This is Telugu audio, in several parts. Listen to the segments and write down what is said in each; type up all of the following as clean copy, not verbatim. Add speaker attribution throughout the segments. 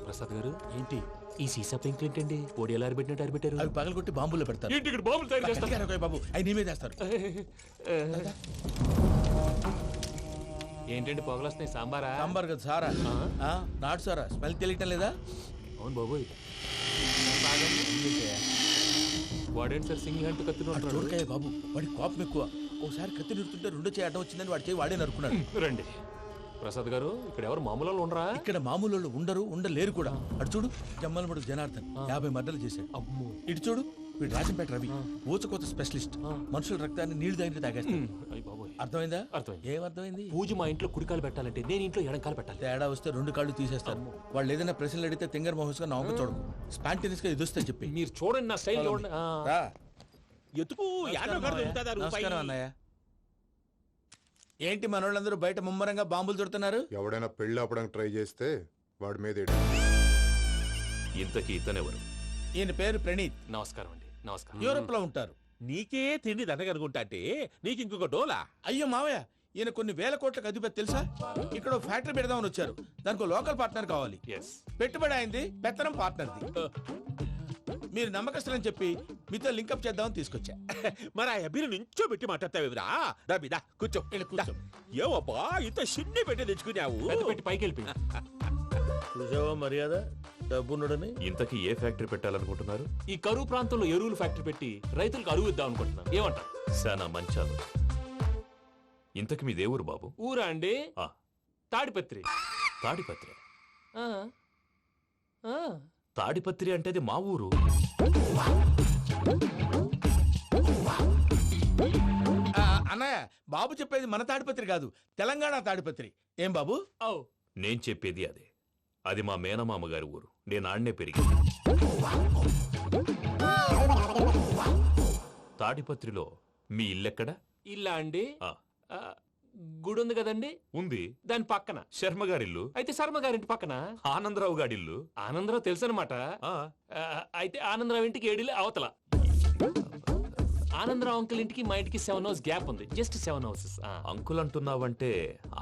Speaker 1: ప్రసాద్ గారు
Speaker 2: ఏంటి
Speaker 1: ఈ సీసా పెంకులు ఏంటండి ఓడి ఎలా అరబెట్టినట్టు అరబెట్టారు?
Speaker 2: అవి పగలగొట్టి బాంబులో పెడతారు.
Speaker 1: ఏంటి ఇక్కడ బాంబులు తయారు చేస్తారు?
Speaker 2: గట్టిగా అరవై బాబు, అవి నీ మీద వేస్తారు.
Speaker 1: ఏంటండి పొగలు వస్తున్నాయి? సాంబారా?
Speaker 2: సాంబార్ కదా సారా, నాటు సారా. స్మెల్ తెలియటం లేదా?
Speaker 1: అవును బాబోయ్. వాడేంటి సార్ సింగిల్ హ్యాండ్ కత్తిని
Speaker 2: చూడకాయ బాబు, వాడి కోపం ఎక్కువ. ఒకసారి కత్తి నిరుతుంటే రెండో చేయి అడ్డం వచ్చిందని వాడి చేయి వాడే నరుకున్నాడు.
Speaker 1: రండి ప్రసాద్ గారు, ఇక్కడ ఎవరు మామూలు వాళ్ళు ఉండరా?
Speaker 2: ఇక్కడ మామూలు వాళ్ళు ఉండరు, ఉండలేరు కూడా. అటు చూడు, జమ్మలమడు జనార్దన్ 50 మర్డర్లు చేశాడు.
Speaker 1: అమ్మో.
Speaker 2: ఇటు చూడు, వీడు రాజంపేట రవి ఊచకోత స్పెషలిస్ట్. మనుషుల రక్తాన్ని నీళ్లు దగ్గర తాగేస్తాడు. అర్థమైందా?
Speaker 1: అర్థమైంది.
Speaker 2: ఏమర్థమైంది?
Speaker 1: పూజ మా ఇంట్లో కుడికాలు పెట్టాలంటే నేను ఇంట్లో ఎడంకాలు పెట్టాలి.
Speaker 2: తేడా వస్తే 2 కాళ్ళు తీసేస్తారు. వాళ్ళు ఏదైనా ప్రశ్నలు అడిగితే తింగర్ మహోస్ గా నవ్వు చూడకు. స్పాంటినియస్ గా ఎదుస్తా చెప్పి.
Speaker 1: మీరు చూడండి నా స్టైల్ చూడండి.
Speaker 3: ఎతుకు
Speaker 2: నమస్కారం అన్నయ్య. ఏంటి మనోళ్ళందరూ బయట ముమ్మరంగా బాంబులు దొరుకుతున్నారు?
Speaker 4: ఎవడైనా పెళ్లి ఆపడానికి ట్రై చేస్తే వాడి మీద
Speaker 5: ఇంతకీ ఇతనెవరు?
Speaker 2: ఈయన పేరు ప్రణీత్.
Speaker 1: నమస్కారం అండి. నమస్కారం.
Speaker 2: యూరోప్ లో ఉంటారు.
Speaker 3: నీకే తిండి దండగనుకుంటా అంటే నీకు ఇంకొక డోలా?
Speaker 2: అయ్యో మావయ్య, ఈయన కొన్ని వేల కోట్లకు అధిపతి తెలుసా? ఇక్కడ ఫ్యాక్టరీ పెడదామని వచ్చారు. దానికి లోకల్ పార్ట్నర్ కావాలి.
Speaker 1: ఎస్.
Speaker 2: పెట్టుబడి అయింది, పెత్తనం పార్ట్నర్ది. మీరు నమ్మకస్తులని చెప్పి మీతో లింకప్ చేద్దామని తీసుకొచ్చా.
Speaker 3: మరి ఆ అబ్బిని నుంచో పెట్టి మాట్లాడతావురా? రబిదా కూర్చో.
Speaker 2: కూర్చో.
Speaker 3: ఏవబ్బా ఇంత సిన్ని పెట్టి తెచ్చుకున్నావు?
Speaker 1: పెద్ద పెట్టి పైకి వెళ్ళి
Speaker 2: చూసావా మర్యాద, డబ్బున్నడని.
Speaker 5: ఇంతకీ ఏ ఫ్యాక్టరీ పెట్టాలనుకుంటున్నారు?
Speaker 1: ఈ కరువు ప్రాంతంలో ఎరువులు ఫ్యాక్టరీ పెట్టి రైతులకు అరువు ఇద్దాం అనుకుంటున్నాను. ఏమంటారు?
Speaker 5: శానా మంచాలు. ఇంతకి మీ దేవురు బాబు?
Speaker 1: ఊరా అండి?
Speaker 5: ఆ,
Speaker 1: తాడిపత్రి.
Speaker 5: తాడిపత్రి.
Speaker 1: ఆ. ఆ.
Speaker 5: తాడిపత్రి అంటే అది మా ఊరు.
Speaker 2: అన్నయ్య, బాబు చెప్పేది మన తాడిపత్రి కాదు, తెలంగాణ తాడిపత్రి. ఏం బాబు?
Speaker 5: నేను చెప్పేది అదే. అది మా మేనమామ గారి ఊరు. నేను ఆడనే పెరిగింది. తాడిపత్రిలో మీ ఇల్లెక్కడ?
Speaker 1: ఇల్లా అండి? గుడి ఉంది కదండి?
Speaker 5: ఉంది.
Speaker 1: దాని పక్కన
Speaker 5: శర్మ గారిల్లు.
Speaker 1: అయితే శర్మ గారింటి పక్కన
Speaker 5: ఆనందరావు గారిల్లు.
Speaker 1: ఆనందరావు తెలుసు అనమాట. అయితే ఆనందరావు ఇంటికి 7 అవతల. ఆనందరావు అంకుల్ ఇంటికి మా ఇంటికి 7 హౌస్ గ్యాప్ ఉంది. Just 7 houses.
Speaker 5: అంకుల్ అంటున్నావంటే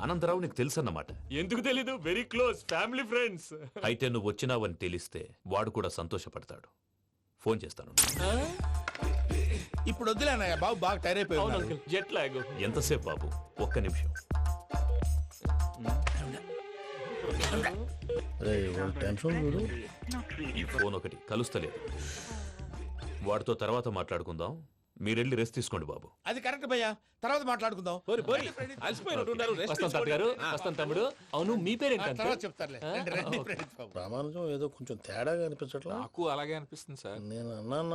Speaker 5: ఆనందరావు నీకు తెలుసు అన్నమాట.
Speaker 1: ఎందుకు తెలీదు? Very close family friends.
Speaker 5: అయితే నువ్వు వచ్చినావని తెలిస్తే వాడు కూడా సంతోషపడతాడు. ఫోన్ చేస్తాను.
Speaker 2: ఇప్పుడు వద్దులే అన్నయ్య, బాబు బాగా టైర్ అయిపోయాడు.
Speaker 1: Jet lag.
Speaker 5: ఎంతసేపు బాబు? ఒక్క నిమిషం. ఈ ఫోన్ ఒకటి కలుస్తలేదు. వాడితో తర్వాత మాట్లాడుకుందాం. మీరెళ్ళి రెస్ట్ తీసుకోండి బాబు.
Speaker 2: అది కరెక్ట్ భయ్యా, తర్వాత మాట్లాడుకుందాం.
Speaker 1: వస్తాం తాత గారు, వస్తాం తమ్ముడు. అవును, మీ పేరేంటి?
Speaker 2: చెప్తారులే.
Speaker 6: ప్రామాణికం ఏదో కొంచెం తేడాగా అనిపించట్లా?
Speaker 7: నాకు అలాగే అనిపిస్తుంది సార్.
Speaker 6: నేను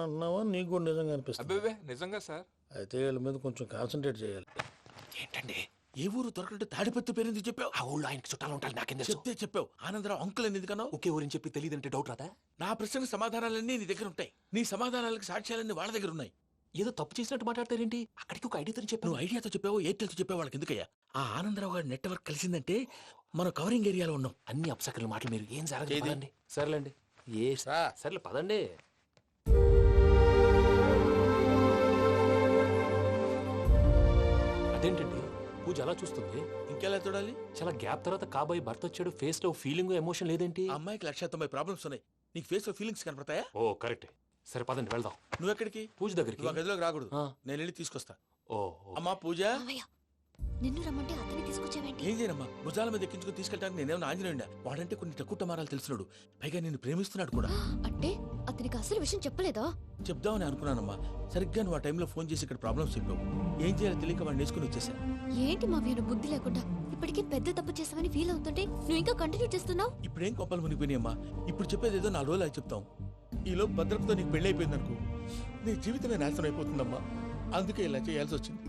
Speaker 6: అన్నావా నీకు కూడా నిజంగా అనిపిస్తుంది?
Speaker 7: అబ్బే నిజంగా సార్.
Speaker 6: అయితే వీళ్ళ మీద కొంచెం కాన్సన్ట్రేట్ చేయాలి.
Speaker 1: ఏంటండి
Speaker 2: ఏ ఊరు దొరకట్టు తాడిపత్రి పేరు ఎందుకు చెప్పావు?
Speaker 1: ఆ ఊళ్ళో ఆయనకి చుట్టాలు ఉంటారు. నాకేం
Speaker 2: చెప్తే చెప్పావు. ఆనందరావు అంకుల్ అని ఎందుకన్నావు?
Speaker 1: ఒకే ఊరిని చెప్పి తెలియదంటే డౌట్ రాదా?
Speaker 2: నా ప్రశ్నకు సమాధానాలన్నీ నీ దగ్గర ఉంటాయి. నీ సమాధానాలకు సాక్ష్యాలన్నీ వాళ్ళ దగ్గర ఉన్నాయి.
Speaker 1: ఏదో తప్పు చేసినట్టు మాట్లాడతారేంటి? అక్కడికి ఒక ఐడియాతో చెప్పాను.
Speaker 2: నువ్వు ఐడియాతో చెప్పావు, ఎయిర్టెల్తో చెప్పావు, వాళ్ళకి ఎందుకయ్యా? ఆ ఆనందరావు గారి నెట్వర్క్ కలిసిందంటే మనం కవరింగ్ ఏరియాలో ఉన్నాం.
Speaker 1: అన్ని అప్సకల మాటలు మీరు ఏం జరగదండి. సర్లేండి. సర్లే పదండి. అదేంటండి పూజ అలా చూస్తుంది?
Speaker 2: ఇంకెలా చూడాలి?
Speaker 1: చాలా గ్యాప్ తర్వాత కాబోయే భర్త వచ్చాడు. ఫేస్ లో ఫీలింగ్ ఎమోషన్ లేదేంటి?
Speaker 2: ఆ అమ్మాయికి 190 ప్రాబ్లమ్స్ ఉన్నాయి. నీకు ఫేస్ లో ఫీలింగ్స్ కనపడతాయా?
Speaker 1: ఓ కరెక్ట్. సరే పదండి వెళ్దాం.
Speaker 2: నువ్వెక్కడికి?
Speaker 1: పూజ దగ్గరికి.
Speaker 2: నువ్వు గదిలోకి రాకూడదు, నేను వెళ్ళి తీసుకొస్తా.
Speaker 1: ఓ
Speaker 2: అమ్మా పూజ,
Speaker 8: నిన్ను రమ్మంటే అతన్ని తీసుకొచ్చావేంటి?
Speaker 2: ఏం చేయనమ్మా, భుజాల మీద ఎక్కించుకుని తీసుకెళ్ళడానికి నేనేమన్నా ఆంజనేయుడా? వాడంటే కొన్ని తక్కువ టమారాలు తెలిసినాడు, పైగా నిన్ను ప్రేమిస్తున్నాడు కూడా.
Speaker 8: అంటే అతనికి అసలు విషయం చెప్పలేదా?
Speaker 2: చెప్దామని అనుకున్నానమ్మా. సరిగ్గా నువ్వు ఆ టైంలో ఫోన్ చేసి ఇక్కడ ప్రాబ్లమ్స్ చెప్పావు. ఏం చేయాలో తెలియక వాడిని వేసుకుని వచ్చేసా.
Speaker 8: ఏంటి మా వీరు బుద్ధి లేకుండా ఇప్పటికీ పెద్ద తప్పు చేసావని ఫీల్ అవుతుంటే నువ్వు ఇంకా కంటిన్యూ చేస్తున్నావు?
Speaker 2: ఇప్పుడేం కొప్పలు మునిగిపోయినాయమ్మా. ఇప్పుడు చెప్పేది ఏదో 4 రోజులు అది చెప్తాం. ఈలో భద్రతతో నీకు పెళ్లి అయిపోయింది అనుకో, నీ జీవితమే నాశనం అయిపోతుందమ్మా. అందుకే ఇలా చేయాల్సి వచ్చింది.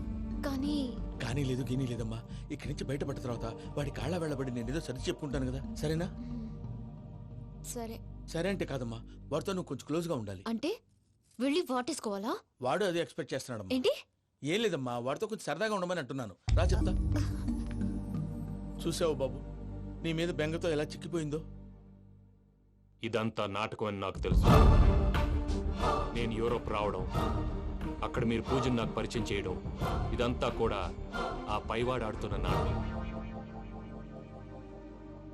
Speaker 2: కానీ లేదు, గీనీ లేదమ్మా. ఇక్కడి నుంచి బయటపడ్డ తర్వాత వాడి కాళ్ళ వెళ్ళబడి నేను ఏదో సరి చెప్పుకుంటాను కదా, సరేనా?
Speaker 8: సరే.
Speaker 2: సరే అంటే కాదమ్మా, వాడితో నువ్వు కొంచెం క్లోజ్ గా ఉండాలి.
Speaker 8: అంటే వెళ్ళి వాటేసుకోవాలా?
Speaker 2: వాడు అదే ఎక్స్పెక్ట్ చేస్తున్నాడమ్మా.
Speaker 8: ఏంటి?
Speaker 2: ఏం లేదమ్మా, వాడితో కొంచెం సరదాగా ఉండమని అంటున్నాను. రా చెప్తా. చూసావు బాబు, నీ మీద బెంగతో ఎలా చిక్కిపోయిందో.
Speaker 1: ఇదంతా నాటకం అని నాకు తెలుసు. నేను యూరోప్ రావడం, అక్కడ మీరు పూజను నాకు పరిచయం చేయడం, ఇదంతా కూడా ఆ పైవాడు ఆడుతున్న నాటకం.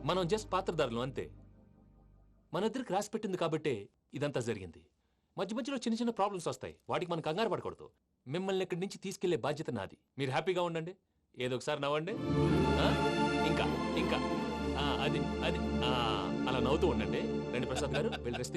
Speaker 1: మనం జస్ట్ పాత్రధారులు అంతే. మన ఇద్దరికి రాసి పెట్టింది కాబట్టే ఇదంతా జరిగింది. మధ్య మధ్యలో చిన్న చిన్న ప్రాబ్లమ్స్ వస్తాయి, వాటికి మనం కంగారు పడకూడదు. మిమ్మల్ని ఇక్కడి నుంచి తీసుకెళ్లే బాధ్యత నాది. మీరు హ్యాపీగా ఉండండి, ఏదో ఒకసారి నవ్వండి. ఆ? ఇంకా ఇంకా అది అది అలా నవ్వుతూ ఉండండి. రండి ప్రసాద్ గారు, వెళ్ళి రెస్ట్